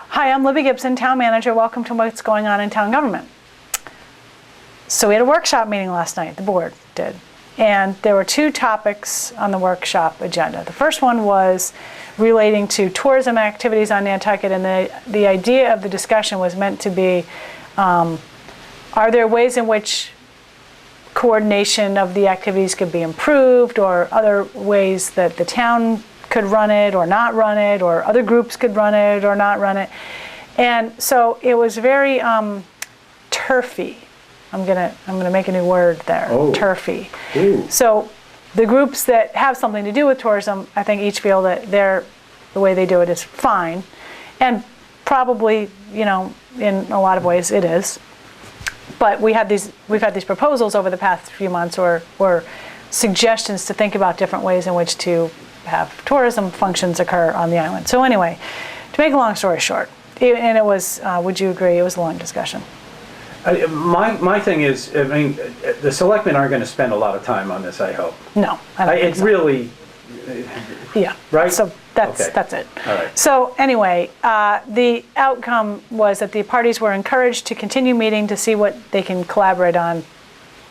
Hi, I'm Libby10, Town Manager. Welcome to What's Going On in Town Government. So we had a workshop meeting last night, the board did. And there were two topics on the workshop agenda. The first one was relating to tourism activities on Nantucket, and the idea of the discussion was meant to be, are there ways in which coordination of the activities could be improved, or other ways that the town could run it or not run it, or other groups could run it or not run it. And so it was very turfy. I'm gonna make a new word there. Oh. Turfy. Ooh. So the groups that have something to do with tourism, I think each feel that the way they do it is fine, and probably, you know, in a lot of ways it is. But we've had these proposals over the past few months, or suggestions to think about different ways in which to have tourism functions occur on the island. So anyway, to make a long story short, and it was, would you agree, it was a long discussion. My thing is, I mean, the selectmen aren't going to spend a lot of time on this, I hope. No, I don't think so. Really, yeah. Right? So that's it. All right. So anyway, the outcome was that the parties were encouraged to continue meeting to see what they can collaborate on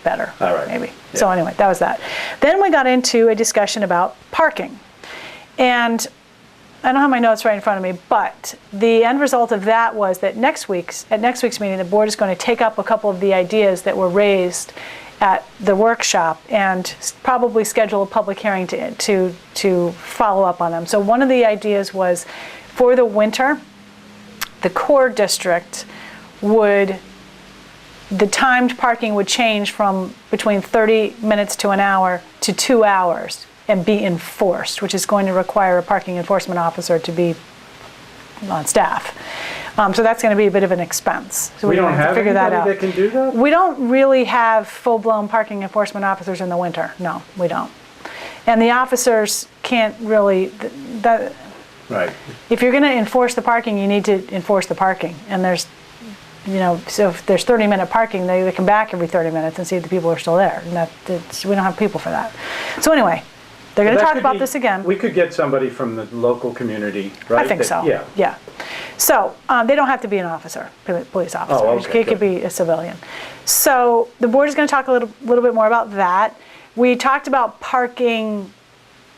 better. All right. Maybe. Yeah. So anyway, that was that. Then we got into a discussion about parking. And I don't have my notes right in front of me, but the end result of that was that at next week's meeting, the board is going to take up a couple of the ideas that were raised at the workshop and probably schedule a public hearing to follow up on them. So one of the ideas was, for the winter, the core district the timed parking would change from between 30 minutes to an hour to 2 hours and be enforced, which is going to require a parking enforcement officer to be on staff. So that's going to be a bit of an expense. So we don't have anybody that can do that? We don't really have full-blown parking enforcement officers in the winter. No, we don't. And the officers can't really, right. If you're going to enforce the parking, you need to enforce the parking. And there's, you know, so if there's 30-minute parking, they come back every 30 minutes and see if the people are still there. And we don't have people for that. So anyway, they're going to talk about this again. We could get somebody from the local community, right? I think so. Yeah. So they don't have to be an officer, police officer. Oh, okay, it could be a civilian. So the board is going to talk a little bit more about that. We talked about parking,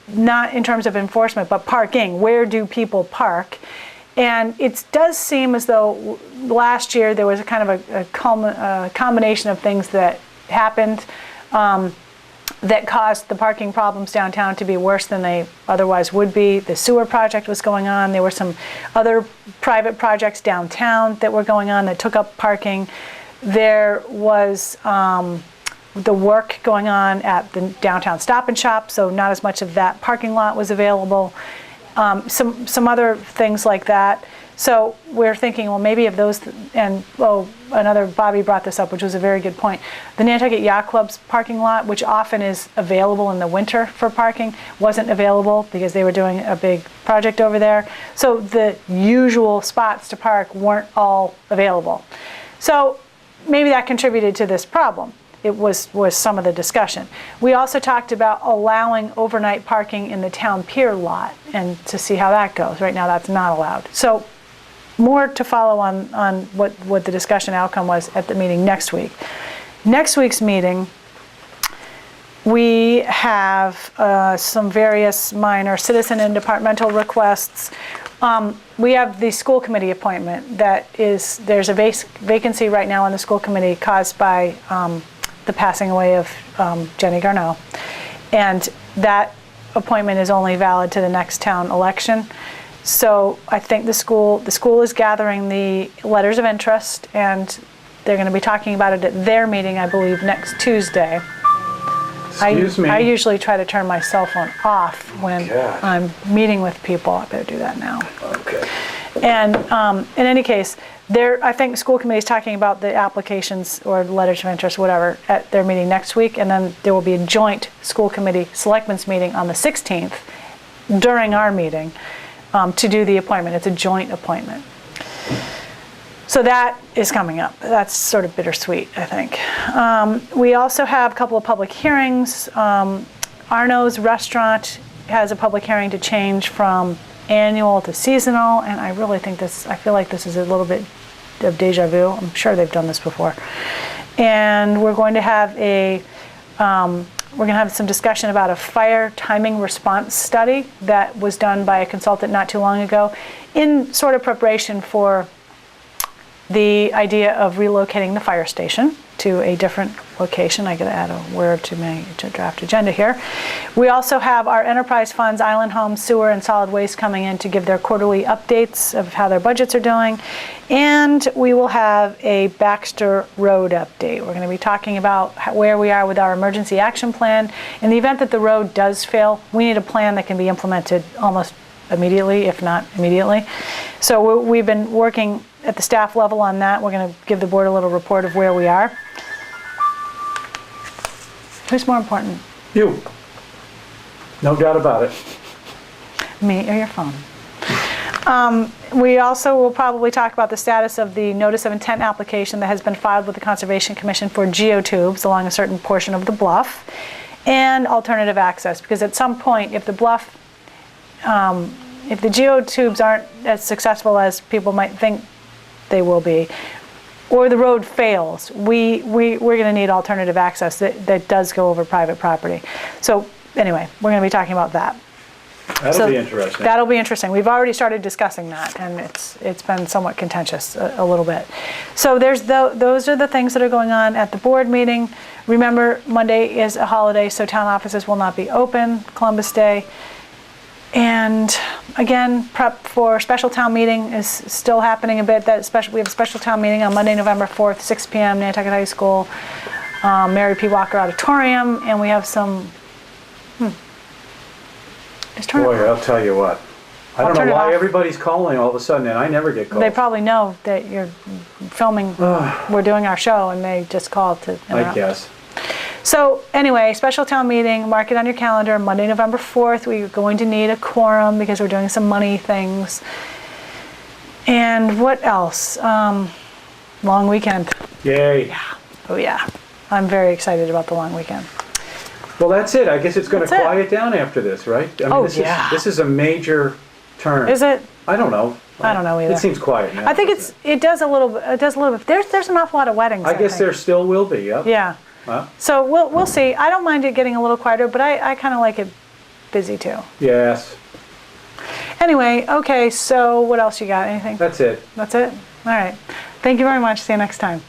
not in terms of enforcement, but parking. Where do people park? And it does seem as though last year there was a kind of a combination of things that happened that caused the parking problems downtown to be worse than they otherwise would be. The sewer project was going on. There were some other private projects downtown that were going on that took up parking. There was the work going on at the downtown Stop and Shop, so not as much of that parking lot was available. Some other things like that. So we're thinking, well, maybe of those, Bobby brought this up, which was a very good point. The Nantucket Yacht Club's parking lot, which often is available in the winter for parking, wasn't available because they were doing a big project over there. So the usual spots to park weren't all available. So maybe that contributed to this problem. It was some of the discussion. We also talked about allowing overnight parking in the town pier lot and to see how that goes. Right now that's not allowed. So more to follow on what the discussion outcome was at the meeting next week. Next week's meeting, we have some various minor citizen and departmental requests. We have the school committee appointment there's a vacancy right now on the school committee caused by the passing away of Jenny Garneau. And that appointment is only valid to the next town election. So I think the school is gathering the letters of interest, and they're going to be talking about it at their meeting, I believe, next Tuesday. Excuse me. I usually try to turn my cell phone off when I'm meeting with people. I better do that now. Okay. And in any case, I think the school committee is talking about the applications or letters of interest, whatever, at their meeting next week, and then there will be a joint school committee selectmen's meeting on the 16th during our meeting to do the appointment. It's a joint appointment. So that is coming up. That's sort of bittersweet, I think. We also have a couple of public hearings. Arno's Restaurant has a public hearing to change from annual to seasonal, and I really think this, I feel like this is a little bit of deja vu. I'm sure they've done this before. And we're going to have some discussion about a fire timing response study that was done by a consultant not too long ago in sort of preparation for the idea of relocating the fire station to a different location. I gotta add a word to my draft agenda here. We also have our enterprise funds, Island Homes, Sewer, and Solid Waste coming in to give their quarterly updates of how their budgets are doing. And we will have a Baxter Road update. We're gonna be talking about where we are with our emergency action plan. In the event that the road does fail, we need a plan that can be implemented almost immediately, if not immediately. So we've been working at the staff level on that. We're going to give the board a little report of where we are. Who's more important? You. No doubt about it. Me or your phone? We also will probably talk about the status of the notice of intent application that has been filed with the Conservation Commission for geotubes along a certain portion of the bluff, and alternative access, because at some point, if the bluff, if the geotubes aren't as successful as people might think they will be, or the road fails, we're going to need alternative access that does go over private property. So anyway, we're going to be talking about that. That'll be interesting. That'll be interesting. We've already started discussing that, and it's been somewhat contentious a little bit. So those are the things that are going on at the board meeting. Remember, Monday is a holiday, so town offices will not be open, Columbus Day. And again, prep for special town meeting is still happening a bit. We have a special town meeting on Monday, November 4th, 6 p.m., Nantucket High School, Mary P. Walker Auditorium, and we have some. Boy, I'll tell you what. I don't know why everybody's calling all of a sudden, and I never get calls. They probably know that you're filming. We're doing our show, and they just called to interrupt. I guess. So anyway, special town meeting, mark it on your calendar, Monday, November 4th. We're going to need a quorum because we're doing some money things. And what else? Long weekend. Yay. Yeah. Oh yeah. I'm very excited about the long weekend. Well, that's it. I guess it's going to quiet down after this, right? I mean, this is a major turn. Is it? I don't know. I don't know either. It seems quiet now. I think it does a little bit. It does a little bit. There's an awful lot of weddings. I guess there still will be. Yep. Yeah. So we'll see. I don't mind it getting a little quieter, but I kind of like it busy too. Yes. Anyway, okay, so what else you got? Anything? That's it. That's it? All right. Thank you very much. See you next time.